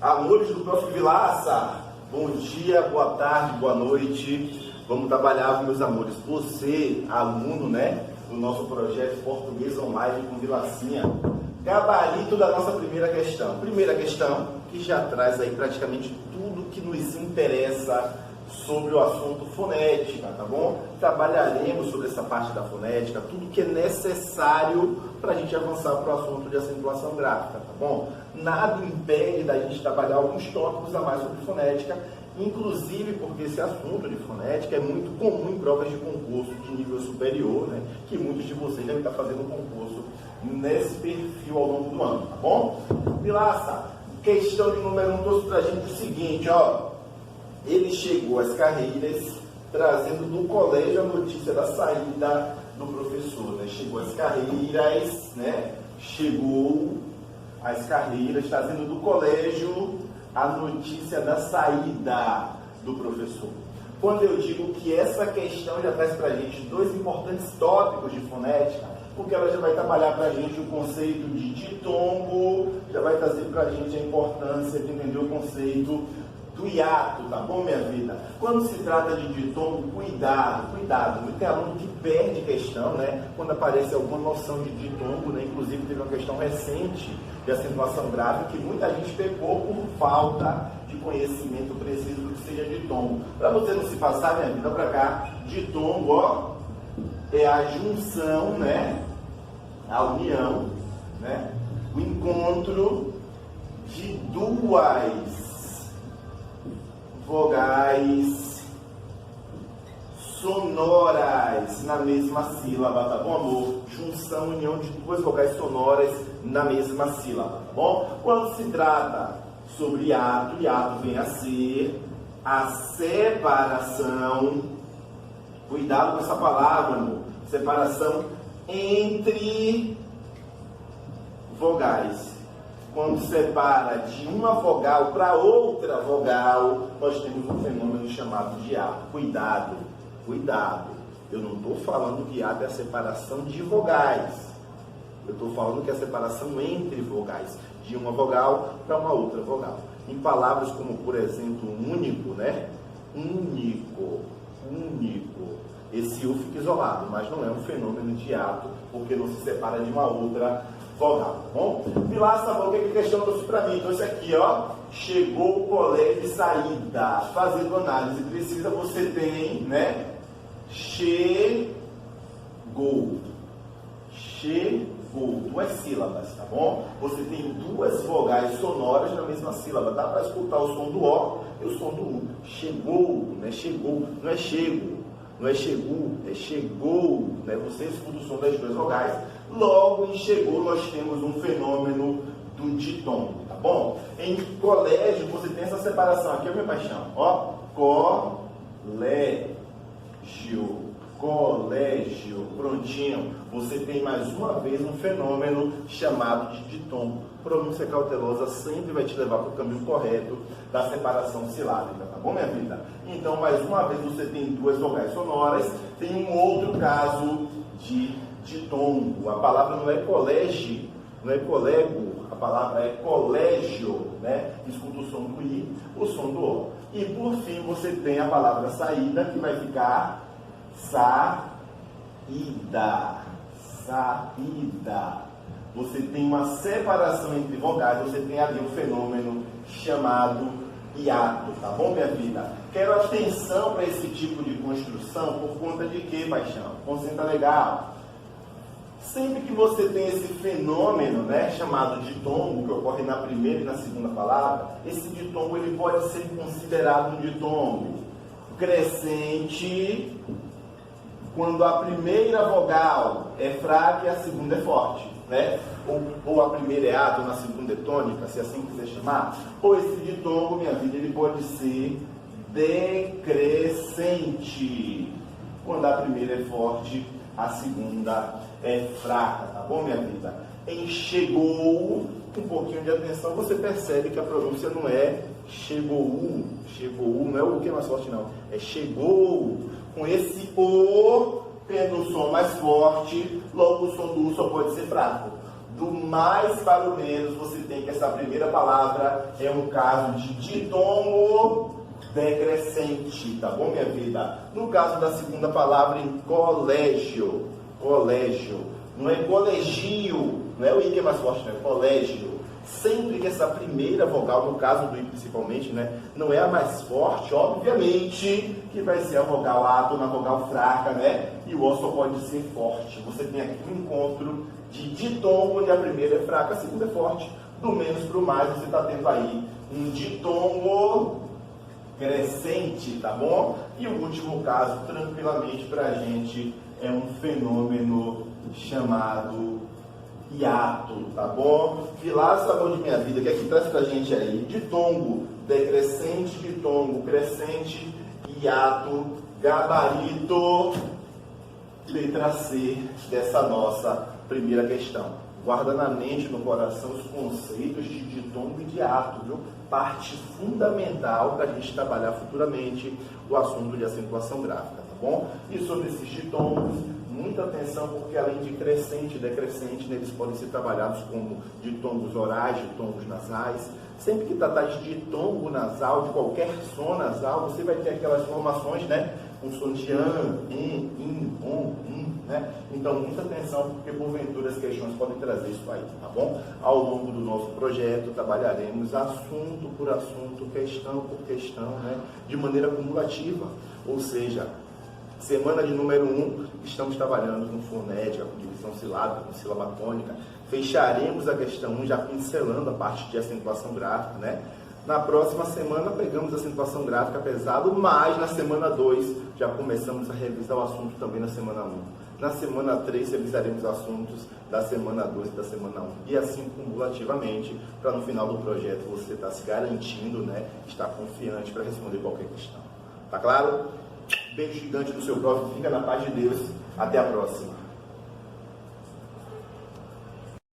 Amores do Prof. Vilaça, bom dia, boa tarde, boa noite. Vamos trabalhar, meus amores. Você, aluno, né, do nosso projeto Português Online com Vilacinha. Gabarito da nossa primeira questão. Primeira questão que já traz aí praticamente tudo que nos interessa sobre o assunto fonética, tá bom? Trabalharemos sobre essa parte da fonética, tudo que é necessário para a gente avançar para o assunto de acentuação gráfica, tá bom? Nada impede da gente trabalhar alguns tópicos a mais sobre fonética, inclusive porque esse assunto de fonética é muito comum em provas de concurso de nível superior, né? Que muitos de vocês devem estar fazendo concurso nesse perfil ao longo do ano, tá bom? Vilaça, questão de número 1 trouxe pra gente o seguinte, ó. Ele chegou às carreiras trazendo do colégio a notícia da saída do professor, né? Chegou às carreiras, né? Chegou às carreiras trazendo do colégio a notícia da saída do professor. Quando eu digo que essa questão já traz pra gente dois importantes tópicos de fonética, porque ela já vai trabalhar para a gente o conceito de ditongo, já vai trazer para a gente a importância de entender o conceito do hiato, tá bom, minha vida? Quando se trata de ditongo, cuidado. Muito aluno que perde questão, né? Quando aparece alguma noção de ditongo, né? Inclusive teve uma questão recente de acentuação gráfica que muita gente pegou por falta de conhecimento preciso do que seja ditongo. Para você não se passar, minha vida, para cá, ditongo, ó, é a junção, né? A união, né? O encontro de duas vogais sonoras na mesma sílaba, tá bom, amor? Junção, união de duas vogais sonoras na mesma sílaba, tá bom? Quando se trata sobre hiato, hiato vem a ser a separação, cuidado com essa palavra, amor, separação entre vogais. Quando separa de uma vogal para outra vogal, nós temos um fenômeno chamado de hiato. Cuidado. Eu não estou falando que hiato é a separação de vogais. Eu estou falando que é a separação entre vogais, de uma vogal para uma outra vogal. Em palavras como, por exemplo, único, né? Único. Esse U fica isolado, mas não é um fenômeno de hiato, porque não se separa de uma outra vogal, tá bom? Vilaça, o que a questão trouxe para mim? Então, isso aqui, ó, chegou o colégio de saída, fazendo análise precisa, você tem, né? Chegou, duas sílabas, tá bom? Você tem duas vogais sonoras na mesma sílaba, dá para escutar o som do O e o som do U. Chegou, né? Chegou, não é chego, não é chegou, é chegou, né? Você escuta o som das duas vogais. Logo em chegou, nós temos um fenômeno do ditongo, tá bom? Em colégio, você tem essa separação aqui, ó, minha paixão, ó, colégio, prontinho. Você tem mais uma vez um fenômeno chamado de ditongo. Pronúncia cautelosa sempre vai te levar para o caminho correto da separação silábica, tá bom, minha vida? Então, mais uma vez, você tem duas vogais sonoras. Tem um outro caso de ditongo. A palavra não é colégio, não é colego, a palavra é colégio, né? Escuta o som do I, o som do O. E por fim você tem a palavra saída, que vai ficar saída. Você tem uma separação entre vogais, você tem ali um fenômeno chamado hiato, tá bom, minha vida? Quero atenção para esse tipo de construção por conta de quê, paixão? Concentra legal. Sempre que você tem esse fenômeno, né, chamado ditongo, que ocorre na primeira e na segunda palavra, esse ditongo ele pode ser considerado um ditongo crescente quando a primeira vogal é fraca e a segunda é forte, né? Ou a primeira é alta, ou na segunda é tônica, se assim quiser chamar. Ou esse ditongo, minha vida, ele pode ser decrescente quando a primeira é forte, a segunda é fraca, tá bom, minha vida? Em chegou, um pouquinho de atenção, você percebe que a pronúncia não é chegou, não é o que é mais forte, não. É chegou, com esse O, tendo um som mais forte, logo o som do U só pode ser fraco. Do mais para o menos, você tem que essa primeira palavra é um caso de ditongo decrescente, tá bom, minha vida? No caso da segunda palavra, em colégio, não é colegio, não é o I que é mais forte, não é colégio. Sempre que essa primeira vogal, no caso do I principalmente, né, não é a mais forte, obviamente que vai ser a vogal A, na vogal fraca, né? E o O só pode ser forte. Você tem aqui um encontro de ditongo, onde a primeira é fraca, a segunda é forte. Do menos para o mais, você está tendo aí um ditongo crescente, tá bom? E o último caso, tranquilamente para a gente, é um fenômeno chamado hiato, tá bom? Vilaça, sabor de minha vida, que aqui traz pra gente aí, ditongo, decrescente, ditongo, crescente, hiato, gabarito, letra C dessa nossa primeira questão. Guarda na mente, no coração, os conceitos de ditongo e de hiato, viu? Parte fundamental para a gente trabalhar futuramente o assunto de acentuação gráfica, tá bom? E sobre esses ditongos, muita atenção, porque além de crescente e decrescente, eles podem ser trabalhados como ditongos orais, ditongos nasais. Sempre que tratar de ditongo nasal, de qualquer som nasal, você vai ter aquelas formações, né? Um som de an, in, on, né? Então, muita atenção, porque porventura as questões podem trazer isso aí, tá bom? Ao longo do nosso projeto, trabalharemos assunto por assunto, questão por questão, né? De maneira cumulativa, ou seja, semana de número 1, estamos trabalhando com fonética, com divisão silábica, com sílaba tônica. Fecharemos a questão 1 já pincelando a parte de acentuação gráfica, né? Na próxima semana pegamos a acentuação gráfica pesado, mas na semana 2 já começamos a revisar o assunto também na semana 1. Na semana 3 revisaremos assuntos da semana 2 e da semana 1. E assim cumulativamente, para no final do projeto você estar se garantindo, né? Estar confiante para responder qualquer questão. Tá claro? Beijo gigante do seu prof, fica na paz de Deus. Até a próxima.